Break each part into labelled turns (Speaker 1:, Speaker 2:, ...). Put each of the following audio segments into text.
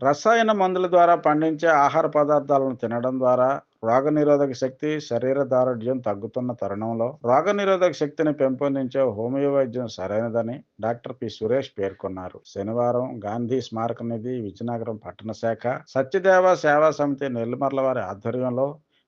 Speaker 1: రసాయన మందుల ద్వారా పండించే ఆహార పదార్థాలను తినడం ద్వారా రోగనిరోధక శక్తి, శరీర దారుఢ్యం తగ్గుతున్న తరుణంలో రోగనిరోధక శక్తిని పెంపొందించే హోమియో వైద్యం సరైనదని డాక్టర్ సురేష్ పేర్కొన్నారు. శనివారం గాంధీ స్మారక నిధి విజయనగరం పట్టణ శాఖ, సత్యదేవ సేవా సమితి నెల్లిమర్ల వారి ఆధ్వర్యంలో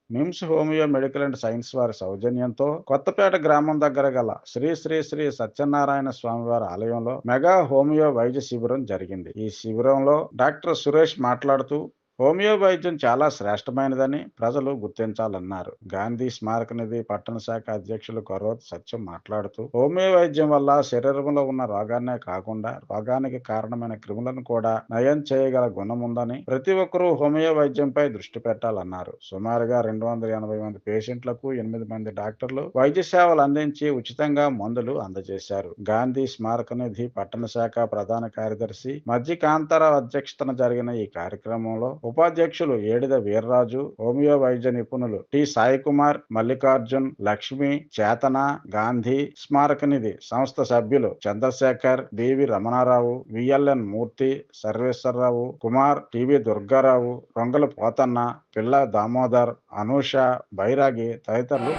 Speaker 1: MIMS homeo medical and science వారి సౌజన్యంతో కొత్తపేట గ్రామం దగ్గర గల శ్రీ శ్రీ శ్రీ సత్యనారాయణ స్వామివారి ఆలయంలో మెగా హోమియో వైద్య శిబిరం జరిగింది. ఈ శిబిరంలో డాక్టర్ సురేష్ మాట్లాడుతూ హోమియో వైద్యం చాలా శ్రేష్టమైనదని ప్రజలు గుర్తించాలన్నారు. గాంధీ స్మారక నిధి పట్టణ శాఖ అధ్యక్షులు కొర్రోత్ సత్యం మాట్లాడుతూ హోమియో వైద్యం వల్ల శరీరంలో ఉన్న రోగాన్నే కాకుండా రోగానికి కారణమైన క్రిములను కూడా నయం చేయగల గుణం ఉందని, ప్రతి ఒక్కరూ హోమియో వైద్యంపై దృష్టి పెట్టాలన్నారు. సుమారుగా 280 మంది పేషెంట్లకు 8 మంది డాక్టర్లు వైద్య సేవలు అందించి ఉచితంగా మందులు అందజేశారు. గాంధీ స్మారక నిధి పట్టణ శాఖ ప్రధాన కార్యదర్శి మజ్జి కాంతారావు అధ్యక్షతన జరిగిన ఈ కార్యక్రమంలో ఉపాధ్యక్షులు ఏడిద వీర్రాజు, హోమియో వైద్య నిపుణులు టి సాయికుమార్, మల్లికార్జున్, లక్ష్మి, చేతన, గాంధీ స్మారక నిధి సంస్థ సభ్యులు చంద్రశేఖర్, బివి రమణారావు, విఎల్ఎన్ మూర్తి, సర్వేశ్వరరావు, కుమార్, టివి దుర్గారావు, రొంగల పోతన్న, పిల్ల దామోదర్, అనూష, బైరాగి తదితరులు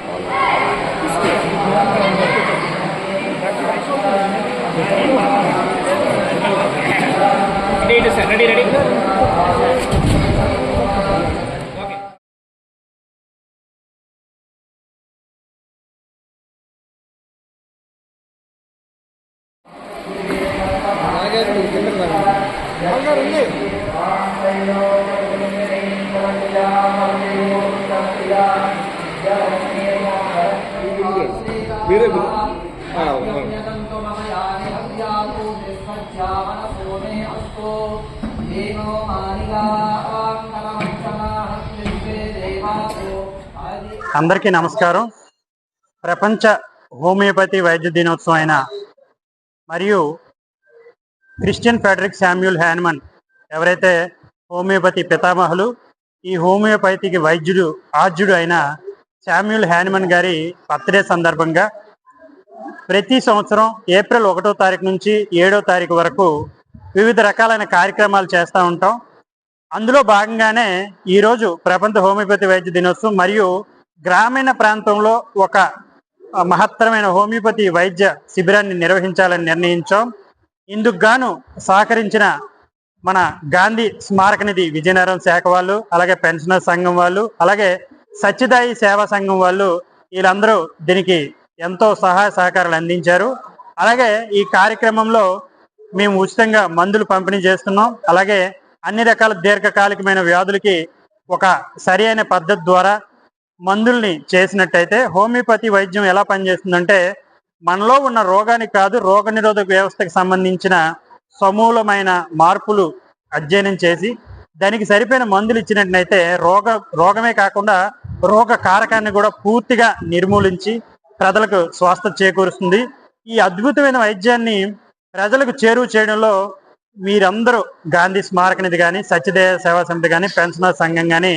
Speaker 2: అందరికీ నమస్కారం. ప్రపంచ హోమియోపతి వైద్య దినోత్సవం అయిన మరియు క్రిస్టియన్ ఫ్రెడరిక్ శామ్యూల్ హ్యాన్మన్ ఎవరైతే హోమియోపతి పితామహులు, ఈ హోమియోపతికి వైద్యుడు ఆద్యుడు అయిన శామ్యూల్ హ్యాన్మన్ గారి బర్త్డే సందర్భంగా ప్రతి సంవత్సరం ఏప్రిల్ 1వ తారీఖు నుంచి 7వ తారీఖు వరకు వివిధ రకాలైన కార్యక్రమాలు చేస్తూ ఉంటాం. అందులో భాగంగానే ఈరోజు ప్రపంచ హోమియోపతి వైద్య దినోత్సవం మరియు గ్రామీణ ప్రాంతంలో ఒక మహత్తరమైన హోమియోపతి వైద్య శిబిరాన్ని నిర్వహించాలని నిర్ణయించాం. ఇందుకు గాను సహకరించిన మన గాంధీ స్మారక నిధి విజయనగరం శాఖ వాళ్ళు, అలాగే పెన్షనర్ సంఘం వాళ్ళు, అలాగే సత్యదాయి సేవా సంఘం వాళ్ళు, వీళ్ళందరూ దీనికి ఎంతో సహాయ సహకారాలు అందించారు. అలాగే ఈ కార్యక్రమంలో మేము ఉచితంగా మందులు పంపిణీ చేస్తున్నాం. అలాగే అన్ని రకాల దీర్ఘకాలికమైన వ్యాధులకి ఒక సరి అయిన పద్ధతి ద్వారా మందుల్ని చేసినట్టయితే హోమియోపతి వైద్యం ఎలా పనిచేస్తుందంటే మనలో ఉన్న రోగానికి కాదు, రోగ నిరోధక వ్యవస్థకు సంబంధించిన సమూలమైన మార్పులు అధ్యయనం చేసి దానికి సరిపోయిన మందులు ఇచ్చినట్లయితే రోగమే కాకుండా రోగ కారకాన్ని కూడా పూర్తిగా నిర్మూలించి ప్రజలకు స్వస్థత చేకూరుస్తుంది. ఈ అద్భుతమైన వైద్యాన్ని ప్రజలకు చేరువ చేయడంలో మీరందరూ గాంధీ స్మారక నిధి కానీ, సత్యదేవ సేవా సమితి కానీ, పెన్షనర్ సంఘం కానీ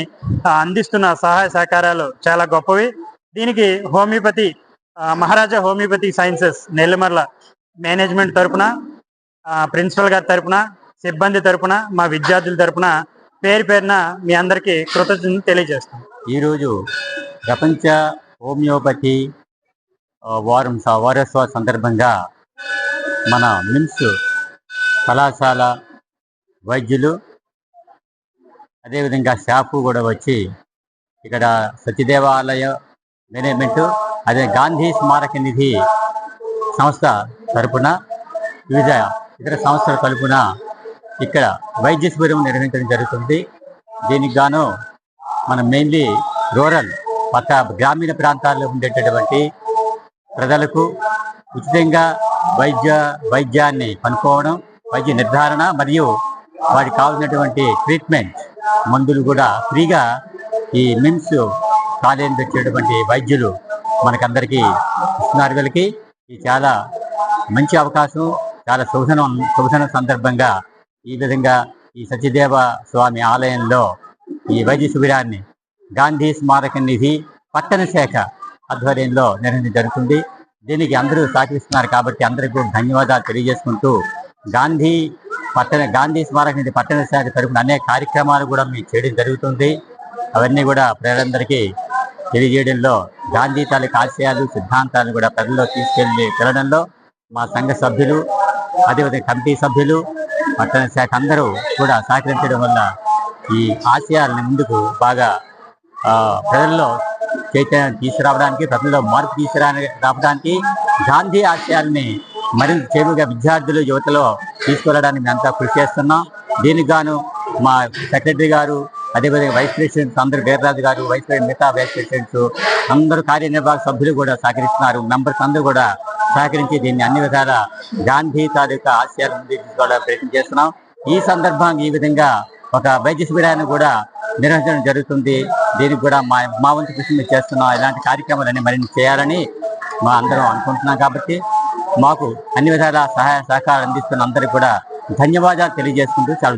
Speaker 2: అందిస్తున్న సహాయ సహకారాలు చాలా గొప్పవి. దీనికి హోమియోపతి మహారాజా హోమియోపతి సైన్సెస్ నెల్లిమర్ల మేనేజ్మెంట్ తరపున, ప్రిన్సిపల్ గారి తరపున, సిబ్బంది తరపున, మా విద్యార్థుల తరపున పేరు పేరున మీ అందరికీ కృతజ్ఞతలు తెలియజేస్తాం.
Speaker 3: ఈరోజు ప్రపంచ హోమియోపతి వారోత్సవ సందర్భంగా మన మిమ్స్ కళాశాల వైద్యులు అదేవిధంగా స్టాఫ్ కూడా వచ్చి ఇక్కడ సత్యదేవాలయ మేనేజ్మెంటు, అదే గాంధీ స్మారక నిధి సంస్థ తరపున, వివిధ ఇతర సంస్థల తరపున ఇక్కడ వైద్య శిబిరం నిర్వహించడం జరుగుతుంది. దీనికి గాను మనం మెయిన్లీ రూరల్ గ్రామీణ ప్రాంతాల్లో ఉండేటటువంటి ప్రజలకు ఉచితంగా వైద్యాన్ని కనుక్కోవడం, వైద్య నిర్ధారణ మరియు వారికి కావాల్సినటువంటి ట్రీట్మెంట్ మందులు కూడా ఫ్రీగా ఈ మిమ్స్ కాలేజీ వచ్చేటువంటి వైద్యులు మనకందరికీ ఇస్తున్నారు. వీళ్ళకి ఇది చాలా మంచి అవకాశం. చాలా శుభదిన సందర్భంగా ఈ విధంగా ఈ సత్యదేవ స్వామి ఆలయంలో ఈ వైద్య శిబిరాన్ని గాంధీ స్మారక నిధి పట్టణ శాఖ ఆధ్వర్యంలో నిర్వహించడం జరుగుతుంది. దీనికి అందరూ సహకరిస్తున్నారు కాబట్టి అందరికీ ధన్యవాదాలు తెలియజేసుకుంటూ, గాంధీ గాంధీ స్మారక నిధి పట్టణ శాఖ తరపున అనేక కార్యక్రమాలు కూడా మేము చేయడం జరుగుతుంది. అవన్నీ కూడా ప్రజలందరికీ తెలియజేయడంలో, గాంధీ తాలూకు ఆశయాలు సిద్ధాంతాలను కూడా ప్రజల్లో తీసుకెళ్ళడంలో మా సంఘ సభ్యులు, అదేవిధంగా కమిటీ సభ్యులు, పట్టణ శాఖ అందరూ కూడా సహకరించడం వల్ల ఈ ఆశయాలను ముందుకు బాగా ప్రజల్లో చైతన్యం తీసుకురావడానికి, ప్రజల్లో మార్పు తీసుకురావడానికి, గాంధీ ఆశయాల్ని మరింత చేరువుగా విద్యార్థులు, యువతలో తీసుకువెళ్ళడానికి మేమంతా కృషి చేస్తున్నాం. దీనికి గాను మా సెక్రటరీ గారు, అదేవిధంగా వైస్ ప్రెసిడెంట్స్ అందరూ, వీర్రాజు గారు వైస్ ప్రెసిడెంట్, మిగతా వైస్ ప్రెసిడెంట్స్ అందరూ, కార్యనిర్వాహక సభ్యులు కూడా సహకరిస్తున్నారు. మెంబర్స్ అందరూ కూడా సహకరించి దీన్ని అన్ని విధాల గాంధీ తాలూకా ఆశయాల ముందు తీసుకోవడానికి ప్రయత్నం చేస్తున్నాం. ఈ సందర్భంగా ఈ విధంగా ఒక వైద్య శిబిరాన్ని కూడా నిర్వహించడం జరుగుతుంది. దీనికి కూడా మా వంతు కృషి మేము చేస్తున్నాం. ఇలాంటి కార్యక్రమాలన్నీ మరిన్ని చేయాలని మా అందరం అనుకుంటున్నాం. కాబట్టి మాకు అన్ని విధాల సహాయ సహకారం అందిస్తున్న అందరికీ కూడా ధన్యవాదాలు తెలియజేసుకుంటూ చాలా